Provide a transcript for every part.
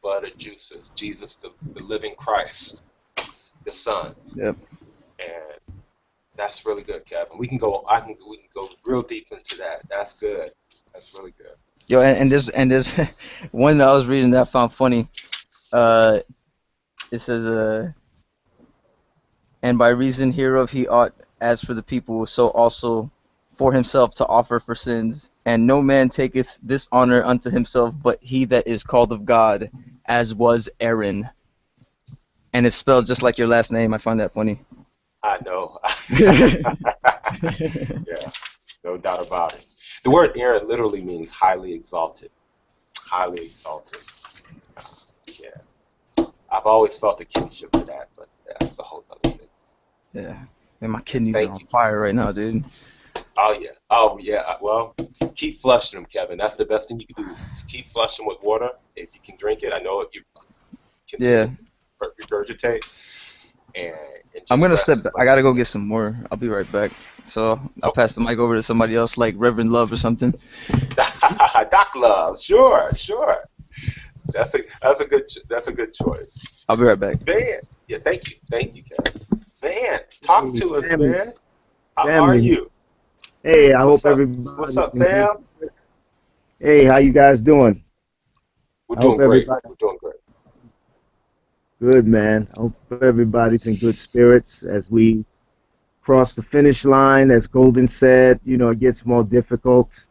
bud of juices. Jesus, the living Christ, the Son. Yep. And that's really good, Kevin. We can go real deep into that. That's good. That's really good. Yo, and there's one that I was reading that I found funny. Uh, it says, and by reason hereof he ought, as for the people, so also for himself to offer for sins. And no man taketh this honor unto himself, but he that is called of God, as was Aaron. And it's spelled just like your last name. I find that funny. I know. Yeah, no doubt about it. The word Aaron literally means highly exalted. Highly exalted. Yeah. I've always felt a kinship to that, but that's a whole other thing. Yeah. Man, my kidneys Thank are on you. fire right now, dude. Oh yeah. Oh yeah. Well, keep flushing them, Kevin. That's the best thing you can do. Keep flushing with water if you can drink it. I know if you Yeah. continue to regurgitate, and I'm just gonna rest step as back. much I gotta as go you get some more. I'll be right back. So I'll can. pass the mic over to somebody else, like Reverend Love or something. Doc Love, sure. That's a good choice. I'll be right back. Man, yeah, thank you, Kevin. Man, talk Hey, to us, family, man. How are family. you? Hey, I What's hope up? What's everybody's up, in good. fam? Hey, how you guys doing? We're I hope doing great. everybody We're doing great. good, man. I hope everybody's in good spirits as we cross the finish line. As Golden said, it gets more difficult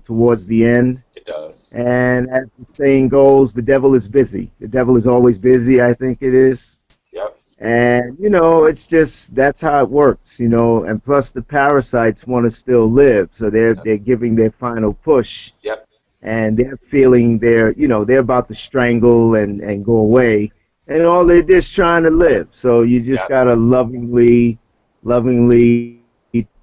towards the end. It does. And as the saying goes, the devil is busy. The devil is always busy, I think it is. Yep. And, it's just, that's how it works, and plus the parasites want to still live. So they're giving their final push. Yep. And they're feeling they're about to strangle and go away, and all they're just trying to live. So you just Yep. gotta lovingly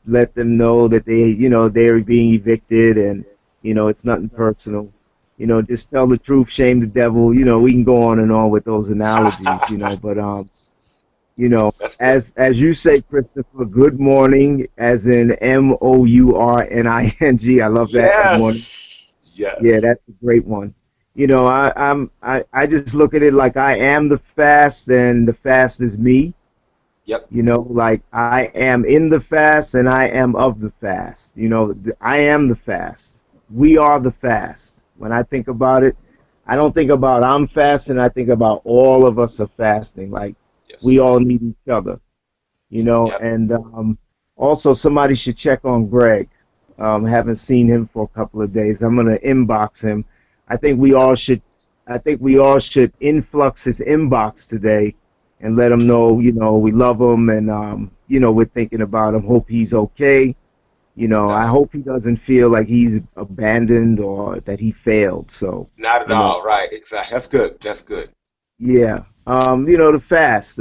let them know that they're being evicted, and it's nothing personal. Just tell the truth, shame the devil. We can go on and on with those analogies, but That's good. as you say, Christopher, good morning, as in Mourning. I love that. Good morning. Yeah, Yes. that's a great one. I just look at it like I am the fast and the fast is me. Yep. Like I am in the fast and I am of the fast. I am the fast. We are the fast. When I think about it, I don't think about I'm fasting. I think about all of us are fasting. Like Yes, we sir. all need each other. Yep. And also somebody should check on Greg. Haven't seen him for a couple of days. I'm gonna inbox him. I think we all should. I think we all should influx his inbox today, and let him know. We love him, and we're thinking about him. Hope he's okay. No I doubt. hope he doesn't feel like he's abandoned or that he failed. So, Not at you know, all. Right. Exactly. That's good. That's good. yeah. The fast.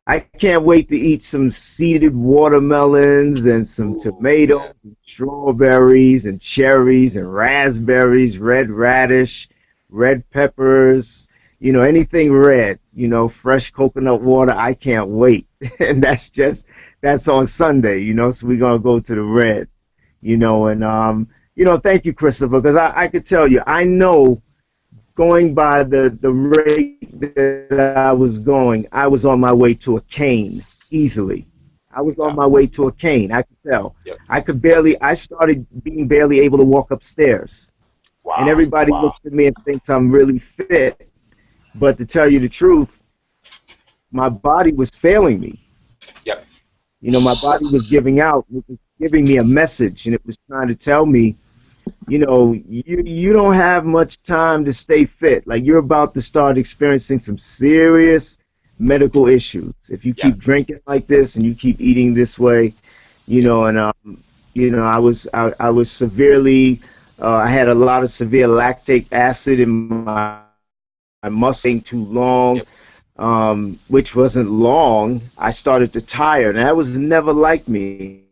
I can't wait to eat some seeded watermelons and some Ooh, tomatoes yeah. and strawberries and cherries and raspberries, red radish, red peppers, anything red, fresh coconut water. I can't wait. And that's on Sunday, so we're gonna go to the red, and thank you, Christopher, because I could tell you, I know going by the rate that I was going, I was on my way to a cane easily. I was No on doubt. my way to a cane. I could tell. Yep. I I started being barely able to walk upstairs. And Wow. everybody Wow. looks at me and thinks I'm really fit. But to tell you the truth, my body was failing me. Yep. My body was giving out. It was giving me a message, and it was trying to tell me, you don't have much time to stay fit. Like you're about to start experiencing some serious medical issues if you keep Yep. drinking like this and you keep eating this way. Yep. And I was severely. I had a lot of severe lactic acid in my muscle too long, Yep. which wasn't long. I started to tire, and that was never like me.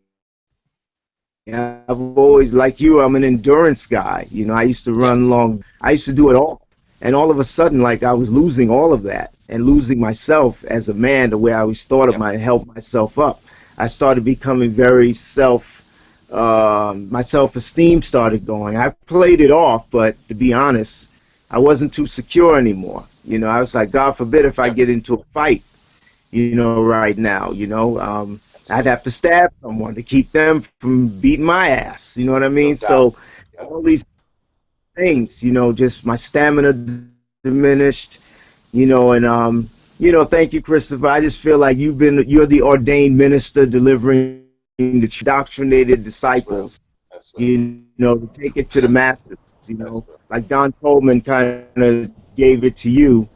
I've always, like you, I'm an endurance guy. I used to run Yes. long. I used to do it all. And all of a sudden, like I was losing all of that and losing myself as a man, the way I always thought of Yep. help myself up. I started becoming very my self-esteem started going. I played it off, but to be honest, I wasn't too secure anymore. You know, I was like, God forbid if I Yeah, get into a fight, you know, right now, you know, I'd have to absolutely. stab someone to keep them from beating my ass. You know what I mean? No doubt. So Yeah, all these things, you know, just my stamina diminished, thank you, Christopher. I just feel like you're the ordained minister delivering the truth to the indoctrinated that's real. disciples, That's real. you know, to take it to the masses, That's real. like Don Tolman kind of gave it to you.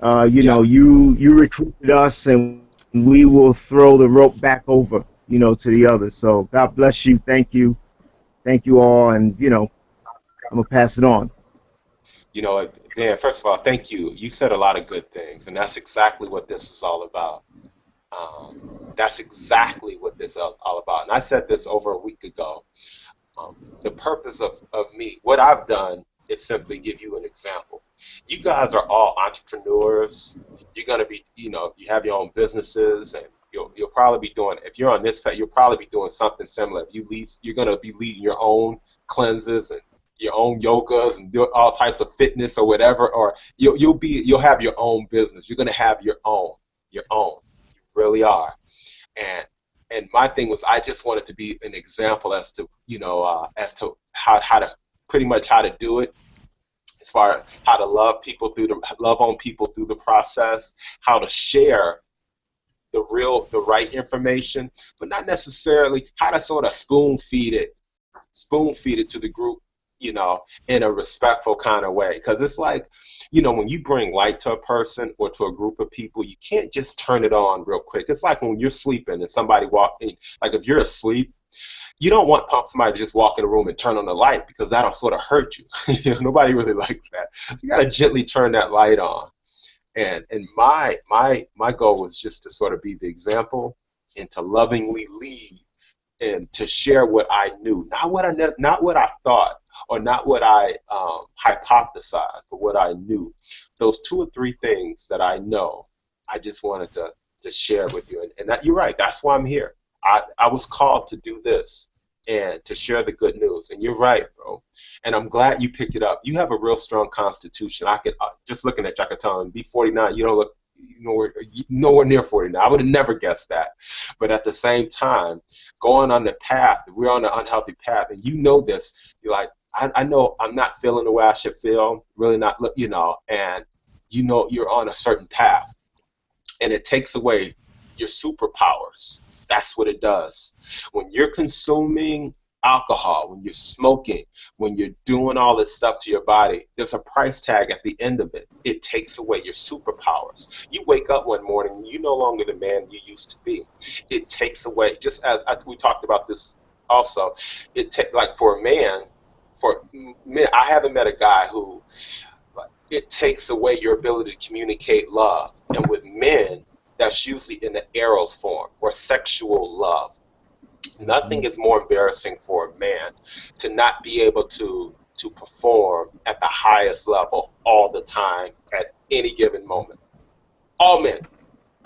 Yeah. You recruited us, and we will throw the rope back over, to the others. So God bless you. Thank you all, and I'm gonna pass it on. Dan, first of all, thank you. You said a lot of good things, and that's exactly what this is all about. Um, that's exactly what this is all about. And I said this over a week ago. The purpose of me, what I've done is simply give you an example. You guys are all entrepreneurs. You're going to be, you have your own businesses, and you'll probably be doing, if you're on this path, you'll probably be doing something similar. If you lead, you're going to be leading your own cleanses and your own yogas and do all types of fitness or whatever, or you'll have your own business. You're going to have your own. You really are. and and my thing was I just wanted to be an example as to as to how to pretty much how to do it, as far as how to love on people through the process, how to share the right information, but not necessarily how to sort of spoon feed it to the group, in a respectful kind of way. Because it's like, when you bring light to a person or to a group of people, you can't just turn it on real quick. It's like when you're sleeping and somebody walk in, like if you're asleep, you don't want somebody to just walk in a room and turn on the light, because that'll sort of hurt you. Nobody really likes that. So you got to gently turn that light on. And my goal was just to sort of be the example and to lovingly lead and to share what I knew, not what I thought or not what I hypothesized, but what I knew. Those two or three things that I know, I just wanted to share with you. And that, you're right. That's why I'm here. I was called to do this and to share the good news. And you're right, bro. And I'm glad you picked it up. You have a real strong constitution. I could just looking at you, I could tell him, be 49. You don't look nowhere near 49. I would have never guessed that. But at the same time, going on the path, we're on an unhealthy path, and you know this. You're like, I know I'm not feeling the way I should feel, really not, and you're on a certain path, and it takes away your superpowers. That's what it does. When you're consuming alcohol, when you're smoking, when you're doing all this stuff to your body, there's a price tag at the end of it. It takes away your superpowers. You wake up one morning, you're no longer the man you used to be. It takes away, just as we talked about this also, like for a man, for men, I haven't met a guy who, it takes away your ability to communicate love. And with men, that's usually in the eros form or sexual love. Nothing is more embarrassing for a man to not be able to perform at the highest level all the time at any given moment. All men.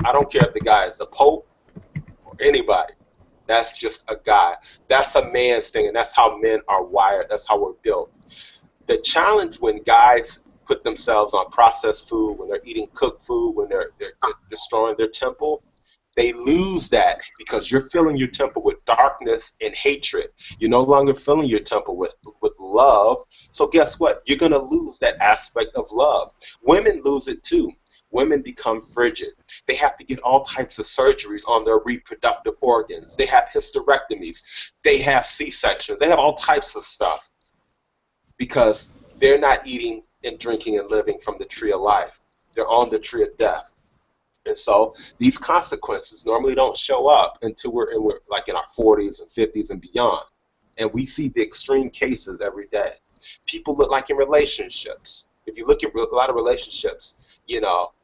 I don't care if the guy is the Pope or anybody. That's just a guy. That's a man's thing, and that's how men are wired. That's how we're built. The challenge when guys put themselves on processed food, when they're eating cooked food, when they're destroying their temple, they lose that because you're filling your temple with darkness and hatred. You're no longer filling your temple with love. So guess what? You're going to lose that aspect of love. Women lose it too. Women become frigid. They have to get all types of surgeries on their reproductive organs. They have hysterectomies. They have C-sections. They have all types of stuff because they're not eating and drinking and living from the tree of life. They're on the tree of death. And so these consequences normally don't show up until we're like in our 40s and 50s and beyond. And we see the extreme cases every day. People look like in relationships. If you look at a lot of relationships,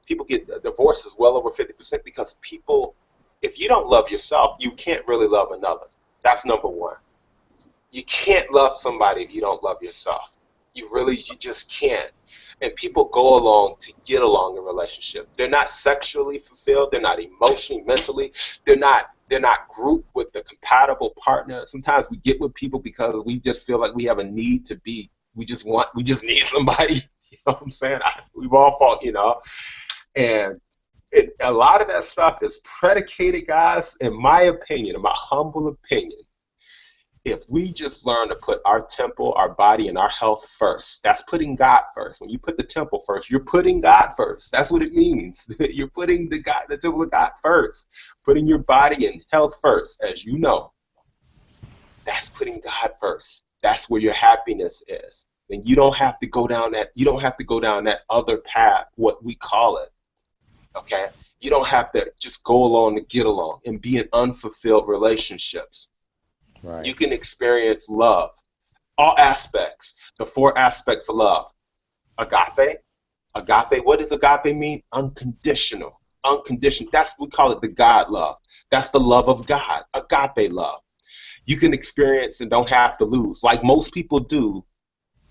people get divorces well over 50% because people, if you don't love yourself, you can't really love another. That's number one. You can't love somebody if you don't love yourself. You just can't. And people go along to get along in relationship. They're not sexually fulfilled. They're not emotionally, mentally. They're not grouped with the compatible partner. Sometimes we get with people because we just feel like we have a need to be. We just need somebody. You know what I'm saying? We've all fought, you know, and a lot of that stuff is predicated, guys, in my opinion, in my humble opinion, if we just learn to put our temple, our body, and our health first. That's putting God first. When you put the temple first, you're putting God first. That's what it means. You're putting the temple of God first, putting your body and health first, as you know. That's putting God first. That's where your happiness is. And you don't have to go down that. You don't have to go down that other path, what we call it. Okay. You don't have to just go along to get along and be in unfulfilled relationships. Right. You can experience love, all aspects, the four aspects of love. Agape. Agape, what does agape mean? Unconditional. Unconditional. That's what we call it, the God love. That's the love of God, agape love. You can experience and don't have to lose, like most people do,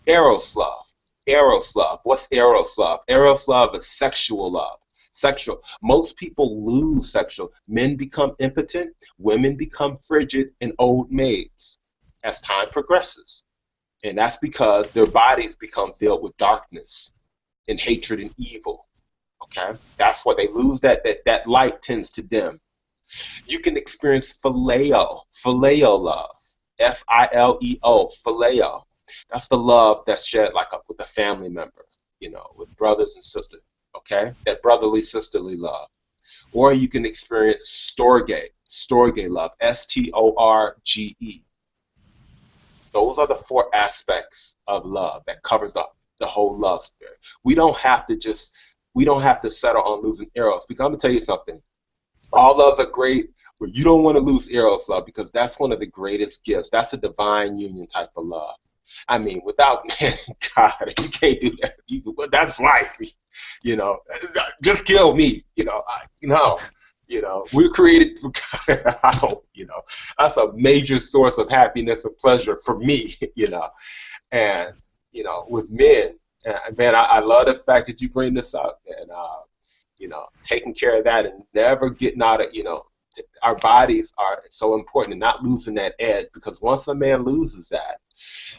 eros love. Eros love. What's eros love? Eros love is sexual love. Sexual. Most people lose sexual. Men become impotent, women become frigid and old maids as time progresses. And that's because their bodies become filled with darkness and hatred and evil. Okay? That's why they lose that light tends to dim. You can experience phileo love. Phileo, phileo. That's the love that's shared like with a family member, you know, with brothers and sisters. Okay, that brotherly, sisterly love. Or you can experience storge love, Storge. Those are the four aspects of love that covers the whole love spirit. We don't have to settle on losing eros, because I'm gonna tell you something. All loves are great, but you don't want to lose eros love, because that's one of the greatest gifts. That's a divine union type of love. I mean, without man, God, you can't do that. That's life, you know. Just kill me, you know. No, you know, we're created for God. I hope, you know, that's a major source of happiness and pleasure for me, you know. And you know, with men, man, I love the fact that you bring this up, and you know, taking care of that and never getting out of, you know, our bodies are so important, and not losing that edge, because once a man loses that,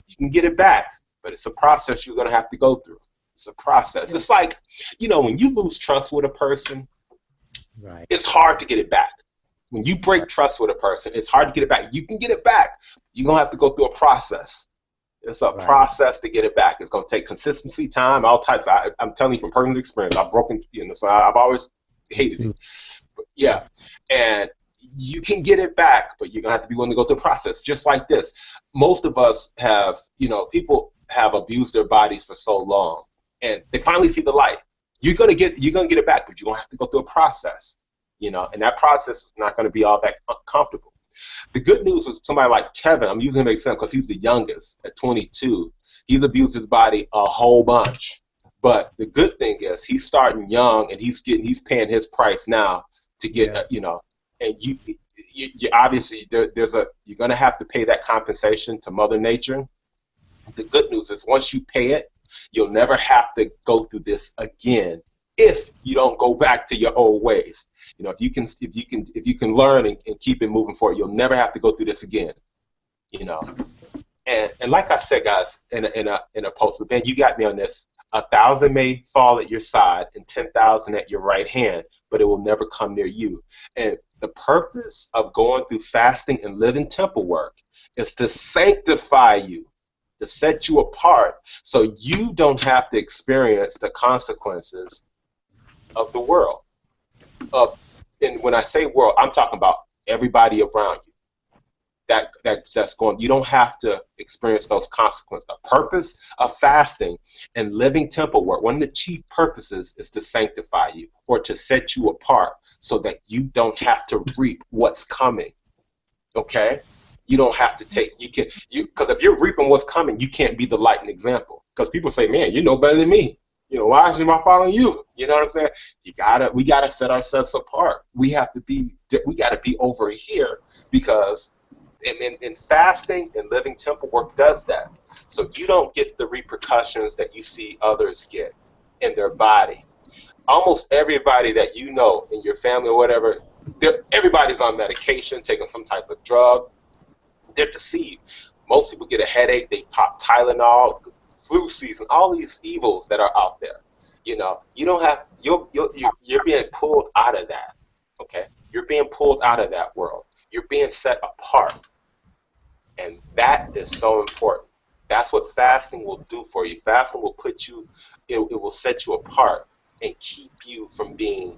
you can get it back, but it's a process you're going to have to go through. It's a process. It's like, you know, when you lose trust with a person, Right. it's hard to get it back. When you break trust with a person, it's hard to get it back. You can get it back. You're going to have to go through a process. It's a process to get it back. It's going to take consistency, time, all types. I'm telling you from personal experience. I've broken, you know, so I've always hated it. But yeah, and you can get it back, but you're going to have to be willing to go through the process. Just like this. Most of us have, you know, people have abused their bodies for so long, and they finally see the light. You're gonna get it back, but you're gonna have to go through a process, you know, and that process is not gonna be all that comfortable. The good news is somebody like Kevin. I'm using him as an example because he's the youngest at 22. He's abused his body a whole bunch, but the good thing is he's starting young, and he's paying his price now to get, you know, and you obviously you're going to have to pay that compensation to Mother Nature. The good news is once you pay it, you'll never have to go through this again if you don't go back to your old ways. You know, if you can learn and keep it moving forward, you'll never have to go through this again. You know, and like I said, guys, in a post, but then you got me on this. 1,000 may fall at your side and 10,000 at your right hand, but it will never come near you. And the purpose of going through fasting and living temple work is to sanctify you, to set you apart, so you don't have to experience the consequences of the world. And when I say world, I'm talking about everybody around you. That's going. You don't have to experience those consequences. The purpose of fasting and living temple work, one of the chief purposes, is to sanctify you, or to set you apart, so that you don't have to reap what's coming. Okay, you don't have to because if you're reaping what's coming, you can't be the light and example. Because people say, "Man, you know better than me. You know, why am I following you?" You know what I'm saying? We gotta set ourselves apart. We got to be over here, because in fasting and living temple work does that. So you don't get the repercussions that you see others get in their body. Almost everybody that you know in your family or whatever, everybody's on medication, taking some type of drug. They're deceived. Most people get a headache, they pop Tylenol, flu season, all these evils that are out there. You know, you don't have you're being pulled out of that. Okay, you're being pulled out of that world. You're being set apart, and that is so important. That's what fasting will do for you. Fasting will put you, it will set you apart and keep you from being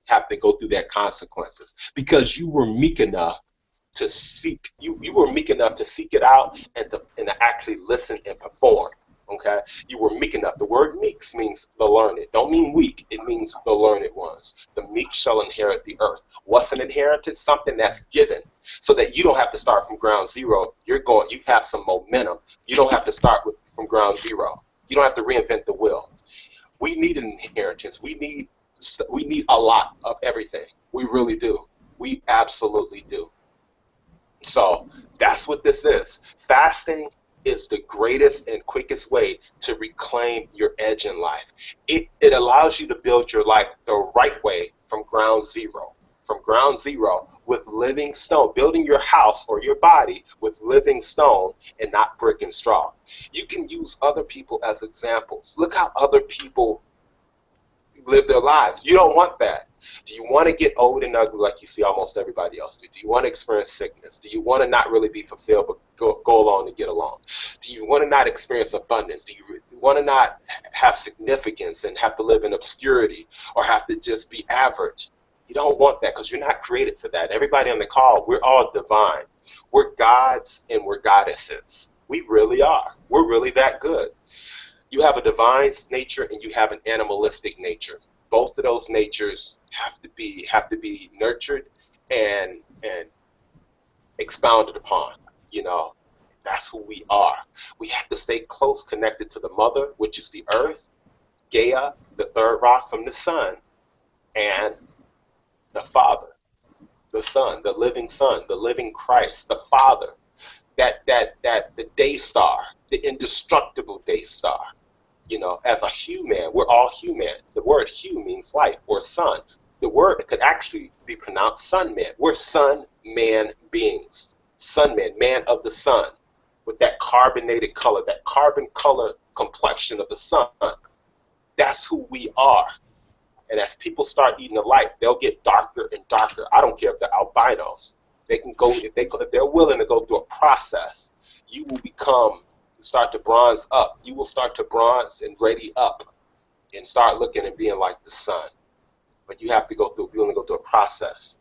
have to go through that consequences because you were meek enough to seek you were meek enough to seek it out and to actually listen and perform. Okay, you were meek enough. The word meek means the learned. Don't mean weak. It means the learned ones. The meek shall inherit the earth. What's an inheritance? Something that's given, so that you don't have to start from ground zero. You have some momentum. You don't have to start from ground zero. You don't have to reinvent the wheel. We need an inheritance. We need a lot of everything. We really do. We absolutely do. So that's what this is. Fasting is the greatest and quickest way to reclaim your edge in life. It allows you to build your life the right way from ground zero. From ground zero with living stone, building your house or your body with living stone and not brick and straw. You can use other people as examples. Look how other people live their lives. You don't want that. Do you want to get old and ugly like you see almost everybody else do? Do you want to experience sickness? Do you want to not really be fulfilled but go along to get along? Do you want to not experience abundance? Do you want to not have significance and have to live in obscurity or have to just be average? You don't want that because you're not created for that. Everybody on the call, we're all divine. We're gods and we're goddesses. We really are. We're really that good. You have a divine nature and you have an animalistic nature. Both of those natures have to be nurtured and expounded upon. You know, that's who we are. We have to stay close connected to the mother, which is the earth, Gaia, the third rock from the sun, and the Father, the Son, the living Christ, the Father, that the day star, the indestructible day star. You know, as a human, we're all human. The word "hu" means life or sun. The word could actually be pronounced sun man. We're sun man beings. Sun man, man of the sun, with that carbonated color, that carbon color complexion of the sun. That's who we are. And as people start eating the light, they'll get darker and darker. I don't care if they're albinos. They can go if they're willing to go through a process. You will start to bronze up. You will start to bronze and ready up and start looking and being like the sun. But you have to be willing to go through a process.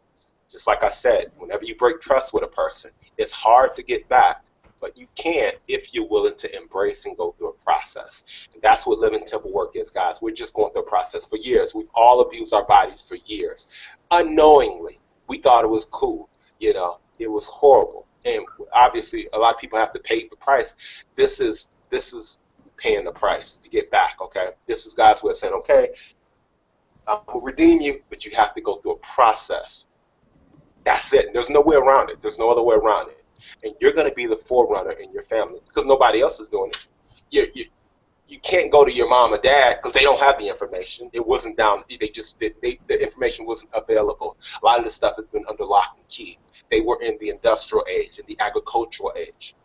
Just like I said, whenever you break trust with a person, it's hard to get back, but you can if you're willing to embrace and go through a process. And that's what living temple work is, guys. We're just going through a process for years. We've all abused our bodies for years. Unknowingly, we thought it was cool. You know, it was horrible. And obviously, a lot of people have to pay the price. This is paying the price to get back, okay? This is God's way of saying, okay, I will redeem you, but you have to go through a process. That's it. There's no way around it. There's no other way around it. And you're going to be the forerunner in your family because nobody else is doing it. You can't go to your mom or dad because they don't have the information. It wasn't down. The information wasn't available. A lot of this stuff has been under lock and key. They were in the industrial age, in the agricultural age.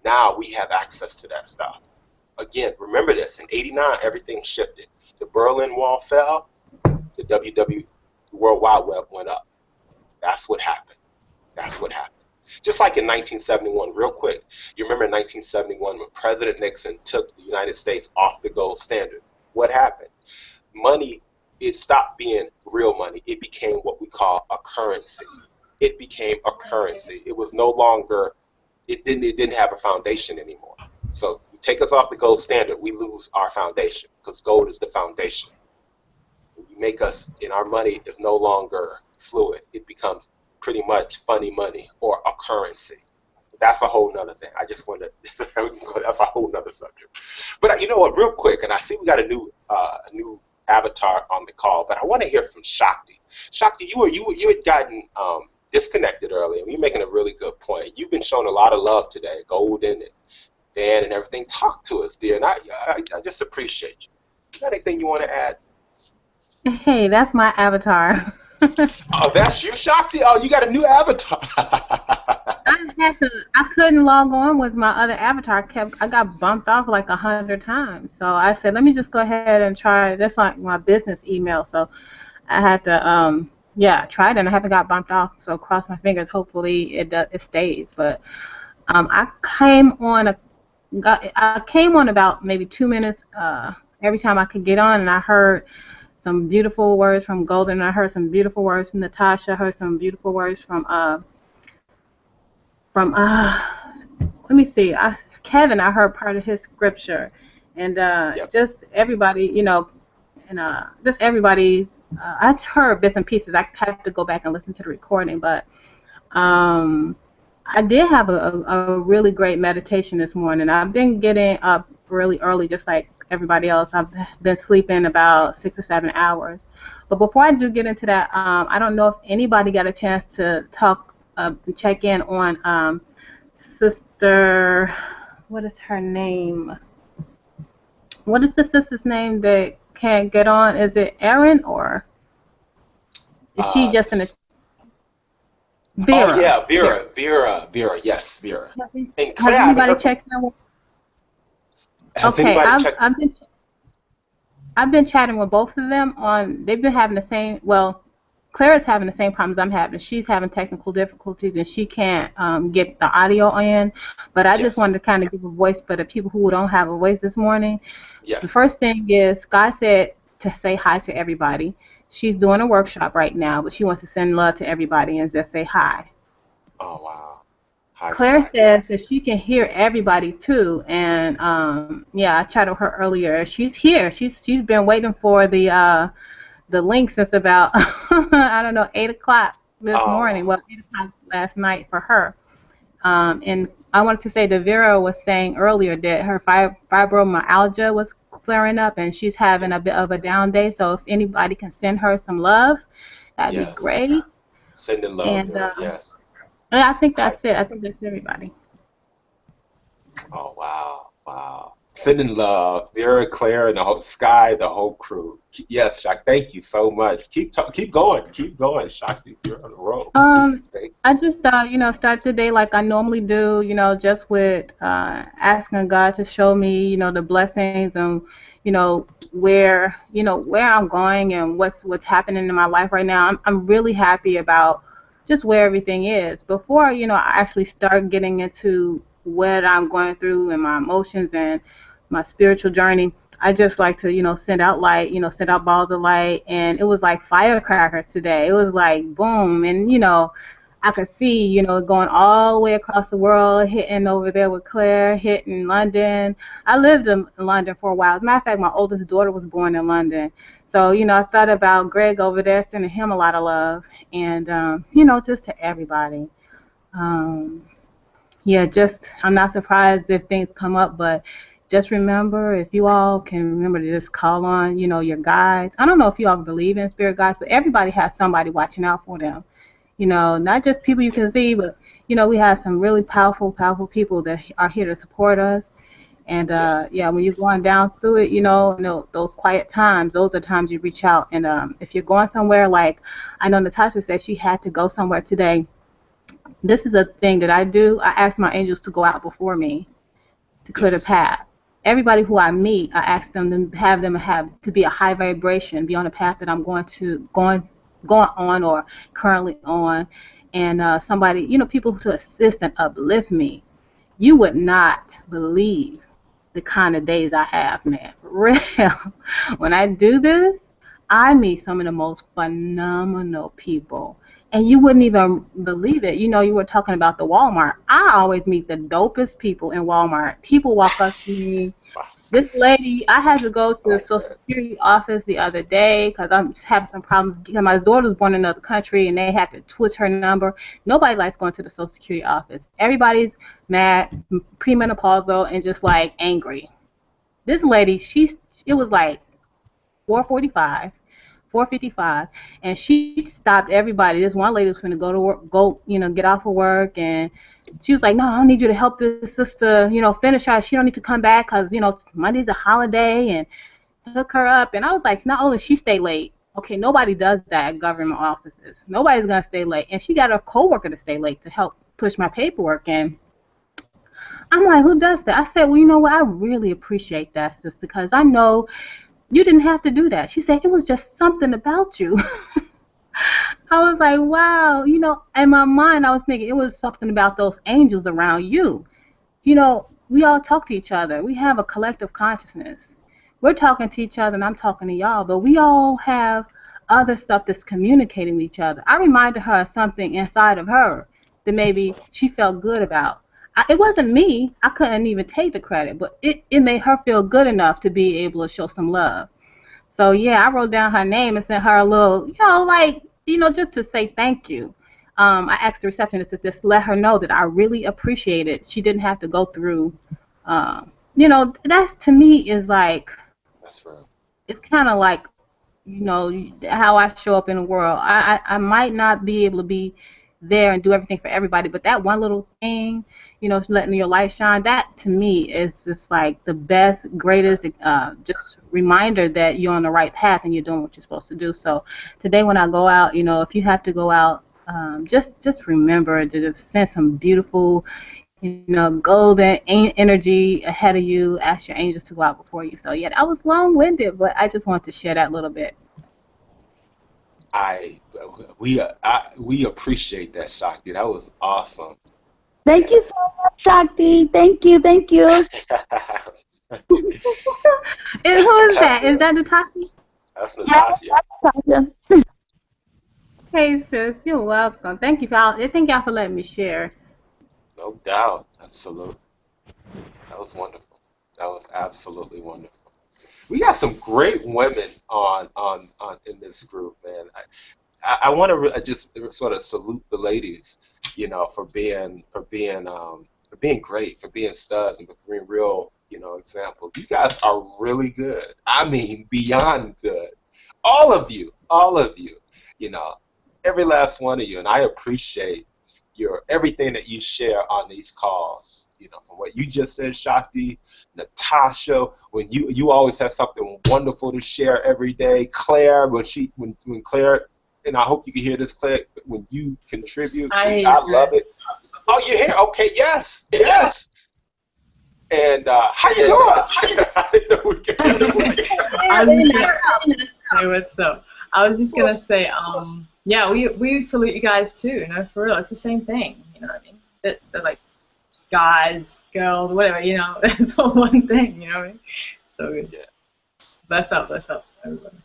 Now we have access to that stuff. Again, remember this. In '89, everything shifted. The Berlin Wall fell. The World Wide Web went up. That's what happened. That's what happened. Just like in 1971, real quick, you remember in 1971 when President Nixon took the United States off the gold standard. What happened? Money, it stopped being real money. It became what we call a currency. It became a currency. It was no longer, it didn't have a foundation anymore. So you take us off the gold standard, we lose our foundation because gold is the foundation. You make us, and our money is no longer fluid. It becomes pretty much funny money or a currency. That's a whole nother thing. I just wanted to, that's a whole nother subject. But you know what, real quick, and I see we got a new avatar on the call, but I want to hear from Shakti. Shakti, you had gotten disconnected earlier. You're making a really good point. You've been showing a lot of love today, Golden and Dan and everything. Talk to us, dear, and I just appreciate you. You got anything you want to add? Hey, that's my avatar. Oh, that's you, Shakti? Oh, you got a new avatar. I couldn't log on with my other avatar. I got bumped off like 100 times. So I said, let me just go ahead and try. That's like my business email. So I had to, yeah, try it, and I haven't got bumped off. So cross my fingers. Hopefully it stays. But I came on I came on about maybe 2 minutes every time I could get on, and I heard some beautiful words from Golden. I heard some beautiful words from Natasha. I heard some beautiful words from let me see, Kevin. I heard part of his scripture, and Yep. just everybody, and just everybody's. I heard bits and pieces. I have to go back and listen to the recording, but um, I did have a really great meditation this morning. I've been getting up really early, just like everybody else. I've been sleeping about 6 or 7 hours. But before I do get into that, I don't know if anybody got a chance to check in on Sister. What is her name? What is the sister's name that can't get on? Is it Erin, or is she just in a Oh Vera? yeah, Vera. Yes, Vera. And Has Claire, I haven't anybody heard from. checked in? Has Okay, anybody checked? I've been chatting with both of them on. They've been having the same. Well, Clara's having the same problems I'm having. She's having technical difficulties and she can't get the audio in. But I just Yes, wanted to kind of give a voice for the people who don't have a voice this morning. The yes. first thing is Sky said to say hi to everybody. She's doing a workshop right now, but she wants to send love to everybody and just say hi. Oh wow. Hi, Claire Sky. says Yes. that she can hear everybody too, and yeah, I chatted with her earlier. She's here. She's been waiting for the link since about I don't know 8 o'clock this morning. Oh Well, 8 o'clock last night for her. And I wanted to say that Vera was saying earlier that her fibromyalgia was clearing up, and she's having a bit of a down day. So if anybody can send her some love, that'd be yes. great. Sending love, And Vera. Yes. I think Hi. that's it. I think that's everybody. Oh wow, wow. Sending love, Vera, Claire, and the whole Sky, the whole crew. Yes, Shak. Thank you so much. Keep going, Shakti. You're on the road. Thank. I just start the day like I normally do, just with asking God to show me, the blessings and where I'm going and what's happening in my life right now. I'm really happy about just where everything is. Before, I actually start getting into what I'm going through and my emotions and my spiritual journey. I just like to, send out light, send out balls of light. And it was like firecrackers today. It was like boom. And, I could see, it going all the way across the world, hitting over there with Claire, hitting London. I lived in London for a while. As a matter of fact, my oldest daughter was born in London. So, I thought about Greg over there, sending him a lot of love. And, just to everybody. Um, yeah, just I'm not surprised if things come up, but just remember, if you all can remember to just call on, your guides. I don't know if you all believe in spirit guides, but everybody has somebody watching out for them. Not just people you can see, but we have some really powerful, powerful people that are here to support us. And Yes. yeah, when you're going down through it, those quiet times, those are times you reach out. And if you're going somewhere, like I know Natasha said she had to go somewhere today. This is a thing that I do. I ask my angels to go out before me to clear the Yes. path. Everybody who I meet, I ask them to have to be a high vibration, be on the path that I'm going on or currently on, and somebody, people to assist and uplift me. You would not believe the kind of days I have, man. For real. When I do this, I meet some of the most phenomenal people. And you wouldn't even believe it. You were talking about the Walmart. I always meet the dopest people in Walmart. People walk up to me. Wow. This lady, I had to go to the Like Social that. Security office the other day because I'm just having some problems. My daughter was born in another country, and they had to switch her number. Nobody likes going to the Social Security office. Everybody's mad, premenopausal, and just like angry. This lady, it was like 4:45, 4:55, and she stopped everybody. This one lady was going to go to work, get off of work, and she was like, "No, I need you to help this sister, finish her. She don't need to come back because Monday's a holiday," and hook her up. And I was like, not only she stay late. Okay, nobody does that at government offices. Nobody's gonna stay late, and she got a coworker to stay late to help push my paperwork in. I'm like, who does that? I said, well, you know what? I really appreciate that, sister, because I know you didn't have to do that. She said, it was just something about you. I was like, wow, in my mind, I was thinking it was something about those angels around you. We all talk to each other. We have a collective consciousness. We're talking to each other, and I'm talking to y'all, but we all have other stuff that's communicating with each other. I reminded her of something inside of her that That's maybe right. she felt good about. It wasn't me. I couldn't even take the credit, but it made her feel good enough to be able to show some love. So yeah, I wrote down her name and sent her a little, just to say thank you. I asked the receptionist to just let her know that I really appreciate it. She didn't have to go through, that's to me is like, That's right. it's kind of like, how I show up in the world. I might not be able to be there and do everything for everybody, but that one little thing, letting your light shine, that to me is just like the best, greatest, just reminder that you're on the right path and you're doing what you're supposed to do. So today when I go out, if you have to go out, just remember to just send some beautiful, golden energy ahead of you. Ask your angels to go out before you. So yeah, that was long-winded, but I just wanted to share that little bit. I we appreciate that, Shakti. That was awesome. Thank And you so much, Shakti. Thank you, thank you. And who is that? that's Is right. that Natasha? That's Yeah, Natasha. Tasha. Hey sis, you're welcome. Thank you for thank y'all for letting me share. No doubt. Absolutely. That was wonderful. That was absolutely wonderful. We got some great women on in this group, man. I want to just sort of salute the ladies, for being great, for being studs, and for being real, examples. You guys are really good. I mean, beyond good. All of you, you know, every last one of you, and I appreciate your everything that you share on these calls. From what you just said, Shakti, Natasha, when you always have something wonderful to share every day. Claire, when Claire, and I hope you can hear this, Claire, when you contribute, I love it. Oh, you're here? Okay, yes, yes. And how you doing? I'm here. Hey, what's up? I was just gonna say, yeah, we salute you guys too. For real, it's the same thing. You know what I mean? They're like guys, girls, whatever. It's all one thing. You know what I mean? So good. Yeah. Bless up, everybody.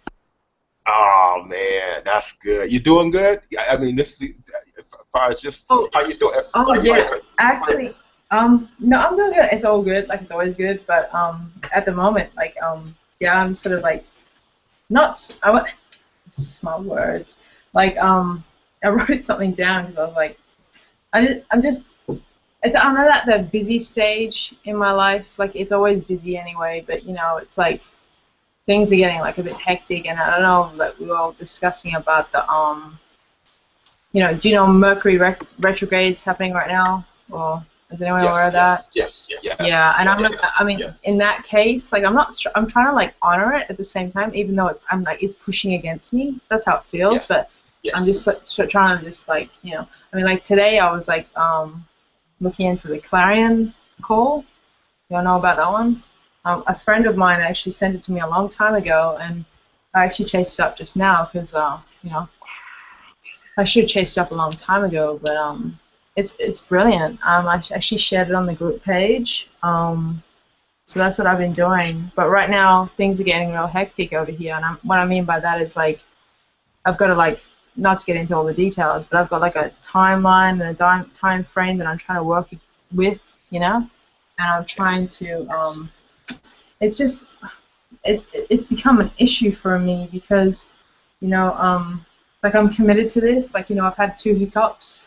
Oh man, that's good. You doing good? I mean, this is as far as just how you doing. Oh yeah, actually, no, I'm doing good. It's all good, like it's always good. But at the moment, like yeah, I'm sort of like not. It's just my words. Like I wrote something down because I was like, I'm just. I'm at that busy stage in my life. Like it's always busy anyway, but it's like things are getting like a bit hectic, and I don't know. Like we were all discussing about the do you know Mercury retrogrades happening right now, or is anyone aware of that? Yes. Yeah, and I mean, in that case, like I'm trying to like honor it at the same time, even though it's pushing against me. That's how it feels, but I'm just trying to just like, I mean, like today I was like looking into the Clarion call. You all know about that one? A friend of mine actually sent it to me a long time ago, and I actually chased it up just now because I should have chased it up a long time ago, but it's brilliant. I actually shared it on the group page, so that's what I've been doing. But right now things are getting real hectic over here, and what I mean by that is like I've got to like, not to get into all the details, but I've got like a timeline and a time frame that I'm trying to work with, and I'm trying to it's just it's become an issue for me because like I'm committed to this. Like I've had 2 hiccups,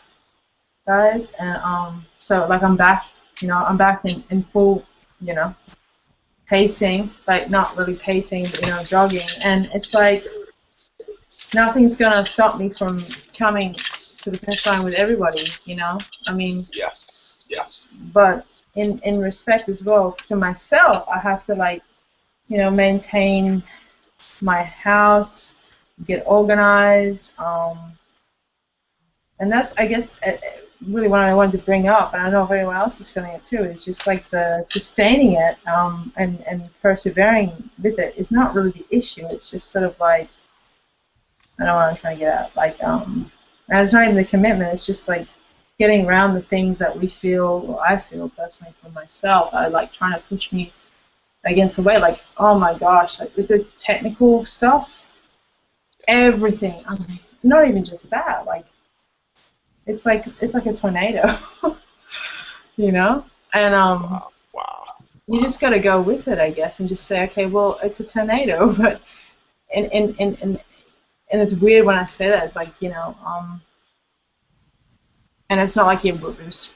guys, and so like I'm back. I'm back in full pacing, like not really pacing, but jogging, and it's like nothing's gonna stop me from coming to the finish line with everybody. I mean, Yes. but in respect as well to myself, I have to like maintain my house, get organized, and that's, I guess, really what I wanted to bring up, and I don't know if anyone else is feeling it too, is just like the sustaining it and persevering with it is not really the issue. It's just sort of like, I don't know what I'm trying to get at. Like, and it's not even the commitment. It's just like getting around the things that we feel, or I feel personally for myself, are like trying to push me against the way. Like, oh my gosh, like with the technical stuff, everything. I mean, not even just that. Like, it's like a tornado, you know. And Wow. you just got to go with it, I guess, and just say, okay, well, it's a tornado, but and it's weird when I say that. It's like, you know, and it's not like it's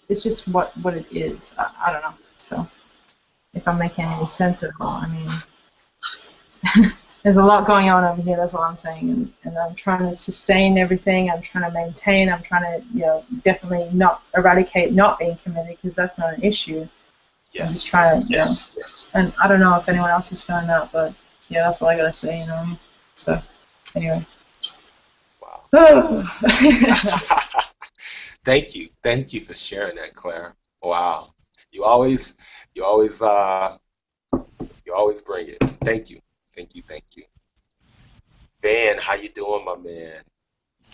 just what it is. I don't know. So if I'm making any sense at all, I mean, there's a lot going on over here. That's all I'm saying, and I'm trying to sustain everything. I'm trying to maintain. I'm trying to, you know, definitely not eradicate not being committed, because that's not an issue. Yes. I'm just trying to, Yes. and I don't know if anyone else is feeling that, but yeah, that's all I gotta say, you know. So anyway. Wow. Thank you for sharing that, Claire. Wow, you always bring it. Thank you. Dan, how you doing, my man?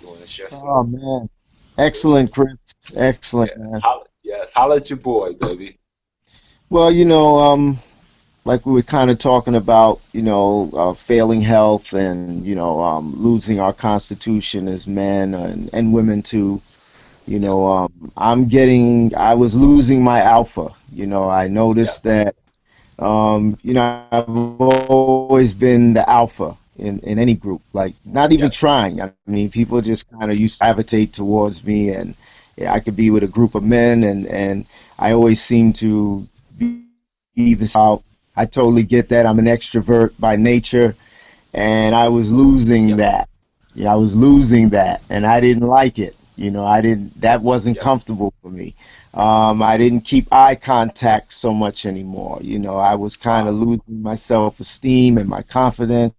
You want to share some? Oh man, excellent, Chris. Excellent, Yeah, man. holla at your boy, baby. Well, like we were kind of talking about, failing health and losing our constitution as men and women too. Yeah, I was losing my alpha. I yeah, noticed that. I've always been the alpha in any group, like not even yeah, trying. I mean, people just kind of used to gravitate towards me, and yeah, I could be with a group of men, and I always seem to be the out. I totally get that. I'm an extrovert by nature, and I was losing yeah, that. Yeah, I was losing that, and I didn't like it. I didn't. That wasn't yeah. comfortable for me. I didn't keep eye contact so much anymore. I was kind of Wow. losing my self-esteem and my confidence,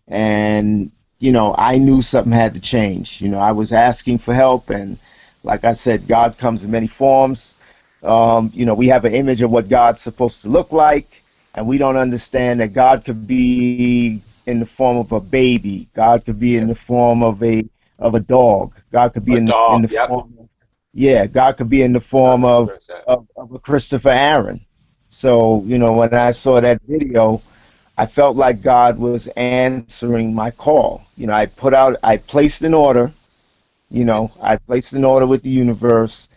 and I knew something had to change. I was asking for help, and like I said, God comes in many forms. We have an image of what God's supposed to look like, and we don't understand that God could be in the form of a baby. God could be Yeah. in the form of a dog. God could be A in dog. the Yep. form of, yeah, God could be in the I've form of experienced that. of a Christopher Aaron. So, when I saw that video, I felt like God was answering my call. I placed an order, Yeah. I placed an order with the universe,